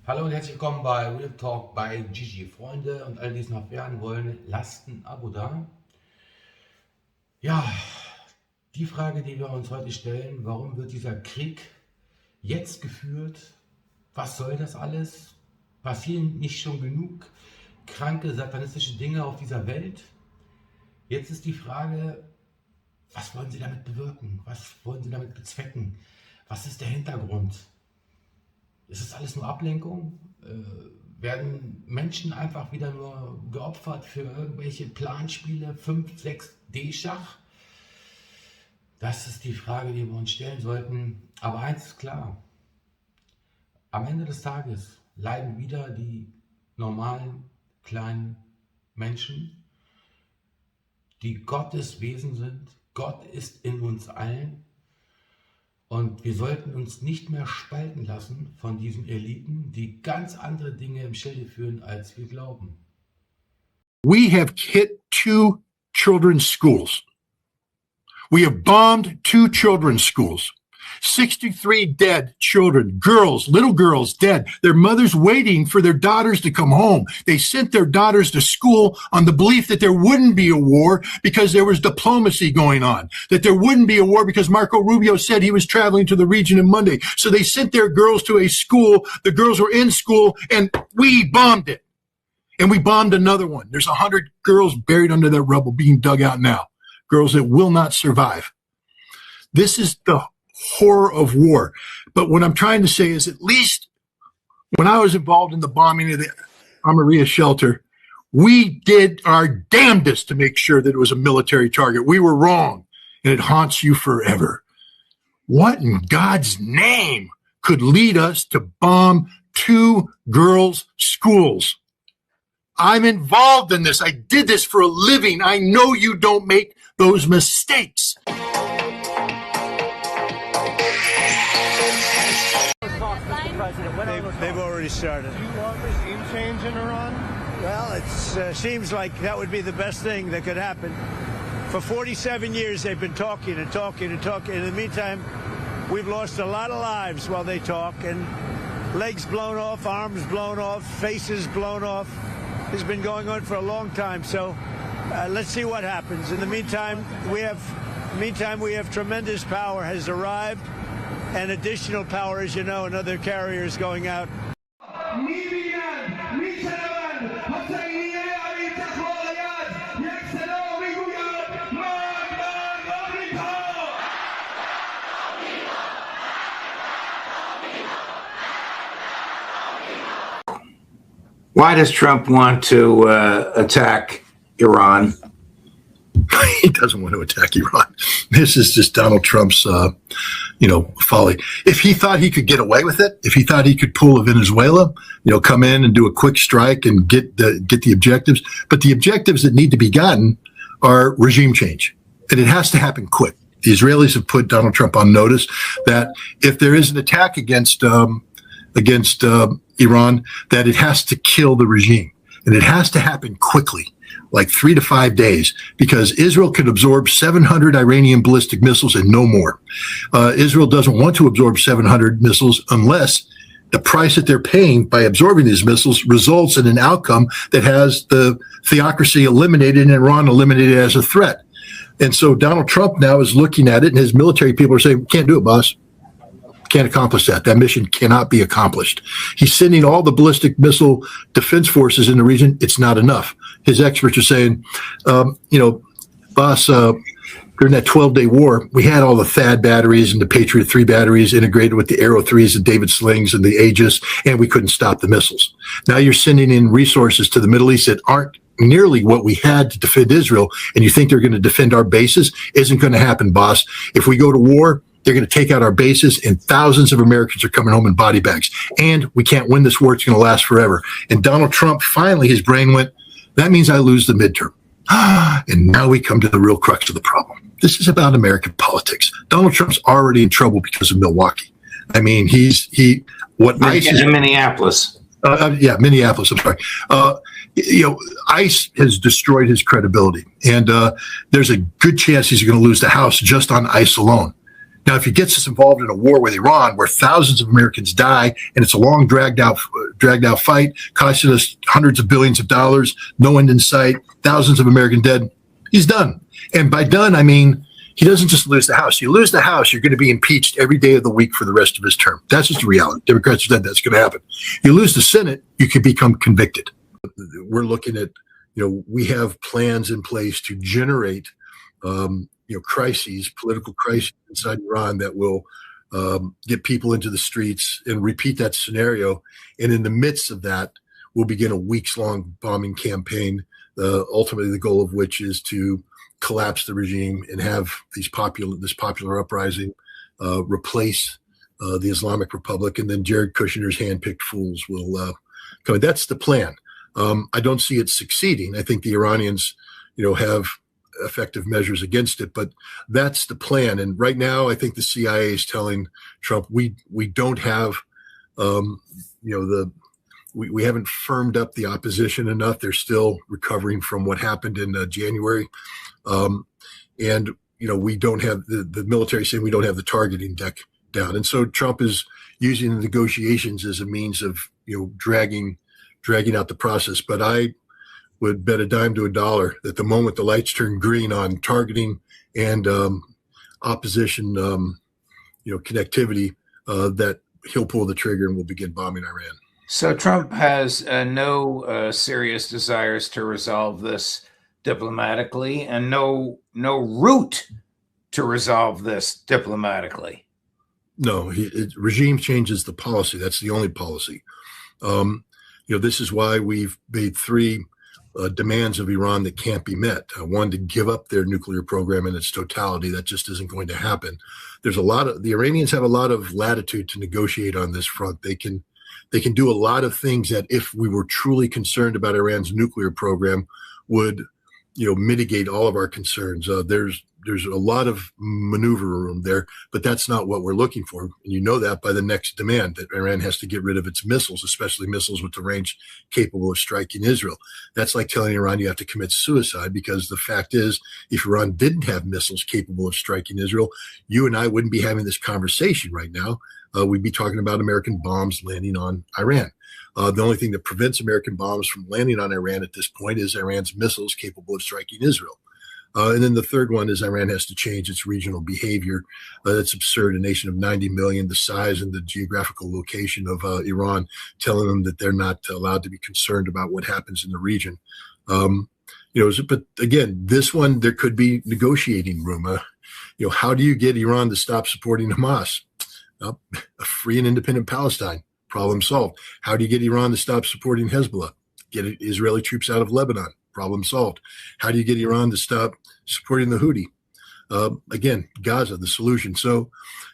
Hallo und herzlich willkommen bei Real Talk bei Gigi. Freunde und alle, die es noch werden wollen, lasst ein Abo da. Ja, die Frage, die wir uns heute stellen: Warum wird dieser Krieg jetzt geführt? Was soll das alles? Passieren nicht schon genug kranke, satanistische Dinge auf dieser Welt? Jetzt ist die Frage: Was wollen Sie damit bewirken? Was wollen Sie damit bezwecken? Was ist der Hintergrund? Ist es alles nur Ablenkung? Werden Menschen einfach wieder nur geopfert für irgendwelche Planspiele, 5, 6D Schach? Das ist die Frage, die wir uns stellen sollten. Aber eins ist klar: Am Ende des Tages leiden wieder die normalen, kleinen Menschen, die Gottes Wesen sind. Gott ist in uns allen. Und wir sollten uns nicht mehr spalten lassen von diesen Eliten, die ganz andere Dinge im Schilde führen, als wir glauben. We have hit 2 children's schools. We have bombed 2 children's schools. 63 dead children, girls, little girls dead. Their mothers waiting for their daughters to come home. They sent their daughters to school on the belief that there wouldn't be a war because there was diplomacy going on, that there wouldn't be a war because Marco Rubio said he was traveling to the region on Monday. So they sent their girls to a school. The girls were in school and we bombed it. And we bombed another one. There's 100 girls buried under that rubble being dug out now. Girls that will not survive. This is the horror of war. But what I'm trying to say is, at least when I was involved in the bombing of the Amaria shelter, we did our damnedest to make sure that it was a military target. We were wrong, and it haunts you forever. What in God's name could lead us to bomb 2 girls' schools? I'm involved in this. I did this for a living. I know you don't make those mistakes. They've already started. Do you want regime change in Iran? Well, it seems like that would be the best thing that could happen. For 47 years, they've been talking and talking and talking. In the meantime, we've lost a lot of lives while they talk, and legs blown off, arms blown off, faces blown off. It's been going on for a long time. So let's see what happens. In the meantime, we have tremendous power has arrived. And additional power, as you know, another carrier is going out. Why does Trump want to attack Iran? He doesn't want to attack Iran. This is just Donald Trump's, folly. If he thought he could get away with it, if he thought he could pull a Venezuela, come in and do a quick strike and get the objectives. But the objectives that need to be gotten are regime change, and it has to happen quick. The Israelis have put Donald Trump on notice that if there is an attack against Iran, that it has to kill the regime, and it has to happen quickly. Like 3 to 5 days, because Israel could absorb 700 Iranian ballistic missiles and no more. Israel doesn't want to absorb 700 missiles unless the price that they're paying by absorbing these missiles results in an outcome that has the theocracy eliminated and Iran eliminated as a threat. And so Donald Trump now is looking at it, and his military people are saying, "We can't do it, boss. Can't accomplish that. That mission cannot be accomplished." He's sending all the ballistic missile defense forces in the region. It's not enough. His experts are saying, boss, during that 12-day war, we had all the THAAD batteries and the Patriot 3 batteries integrated with the Arrow 3s and David Slings and the Aegis, and we couldn't stop the missiles. Now you're sending in resources to the Middle East that aren't nearly what we had to defend Israel, and you think they're going to defend our bases? Isn't going to happen, boss. If we go to war, they're going to take out our bases, and thousands of Americans are coming home in body bags. And we can't win this war. It's going to last forever. And Donald Trump, finally, his brain went, that means I lose the midterm. And now we come to the real crux of the problem. This is about American politics. Donald Trump's already in trouble because of Milwaukee. I mean, ICE is in Minneapolis. Minneapolis. I'm sorry. ICE has destroyed his credibility, and there's a good chance he's going to lose the House just on ICE alone. Now, if he gets us involved in a war with Iran, where thousands of Americans die, and it's a long, dragged out dragged out fight, costing us hundreds of billions of dollars, no end in sight, thousands of American dead. He's done. And by done, I mean, he doesn't just lose the House. You lose the House, you're going to be impeached every day of the week for the rest of his term. That's just the reality. Democrats said that's going to happen. You lose the Senate, you can become convicted. We're looking at, we have plans in place to generate, crises, political crises inside Iran that will get people into the streets and repeat that scenario. And in the midst of that, we'll begin a weeks-long bombing campaign, ultimately the goal of which is to collapse the regime and have this popular uprising replace the Islamic Republic, and then Jared Kushner's handpicked fools will come. That's the plan. I don't see it succeeding. I think the Iranians, have effective measures against it, but that's the plan. And right now, I think the CIA is telling Trump, we don't have, we haven't firmed up the opposition enough. They're still recovering from what happened in January. And, we don't have the military saying we don't have the targeting deck down. And so Trump is using the negotiations as a means of, dragging out the process. But I would bet a dime to a dollar that the moment the lights turn green on targeting and opposition, connectivity, that he'll pull the trigger and we'll begin bombing Iran. So Trump has no serious desires to resolve this diplomatically, and no route to resolve this diplomatically. No, regime changes the policy. That's the only policy. This is why we've made three demands of Iran that can't be met. One, to give up their nuclear program in its totality. That just isn't going to happen. The Iranians have a lot of latitude to negotiate on this front. They can do a lot of things that, if we were truly concerned about Iran's nuclear program, would mitigate all of our concerns. There's a lot of maneuver room there, but that's not what we're looking for. And you know that by the next demand, that Iran has to get rid of its missiles, especially missiles with the range capable of striking Israel. That's like telling Iran you have to commit suicide, because the fact is, if Iran didn't have missiles capable of striking Israel, you and I wouldn't be having this conversation right now. We'd be talking about American bombs landing on Iran. The only thing that prevents American bombs from landing on Iran at this point is Iran's missiles capable of striking Israel. And then the third one is Iran has to change its regional behavior. That's absurd. A nation of 90 million, the size and the geographical location of Iran, telling them that they're not allowed to be concerned about what happens in the region. But again, this one, there could be negotiating room. How do you get Iran to stop supporting Hamas? A free and independent Palestine. Problem solved. How do you get Iran to stop supporting Hezbollah? Get Israeli troops out of Lebanon. Problem solved. How do you get Iran to stop supporting the Houthi? Again, Gaza, the solution. So,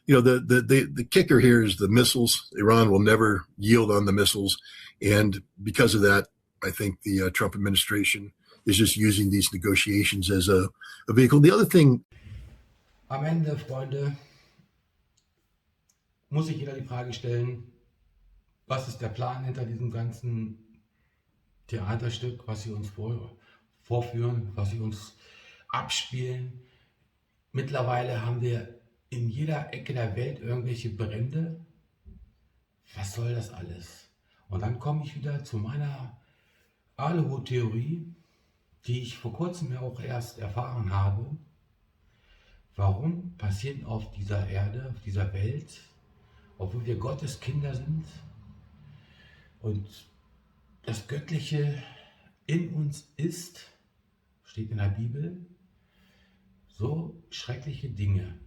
the kicker here is the missiles. Iran will never yield on the missiles. And because of that, I think the Trump administration is just using these negotiations as a vehicle. The other thing. Am Ende, Freunde, muss sich jeder die Frage stellen, was ist der Plan hinter diesem ganzen Theaterstück, was sie uns vorführen, was sie uns abspielen. Mittlerweile haben wir in jeder Ecke der Welt irgendwelche Brände. Was soll das alles? Und dann komme ich wieder zu meiner Aluhut-Theorie, die ich vor kurzem ja auch erst erfahren habe. Warum passieren auf dieser Erde, auf dieser Welt, obwohl wir Gottes Kinder sind und das Göttliche in uns ist, steht in der Bibel, so schreckliche Dinge.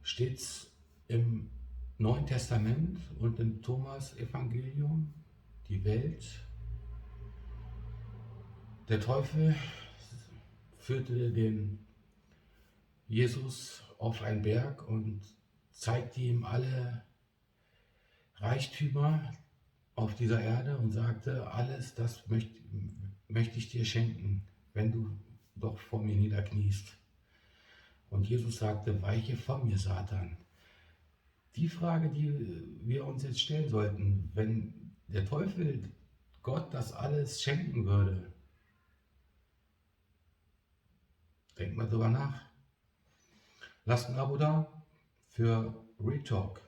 Steht's im Neuen Testament und im Thomas-Evangelium, die Welt. Der Teufel führte den Jesus auf einen Berg und zeigte ihm alle Reichtümer auf dieser Erde und sagte, alles das möchte ich dir schenken, wenn du doch vor mir niederkniest. Und Jesus sagte, weiche von mir, Satan. Die Frage, die wir uns jetzt stellen sollten, wenn der Teufel Gott das alles schenken würde, denkt mal drüber nach. Lasst ein Abo da für Retalk.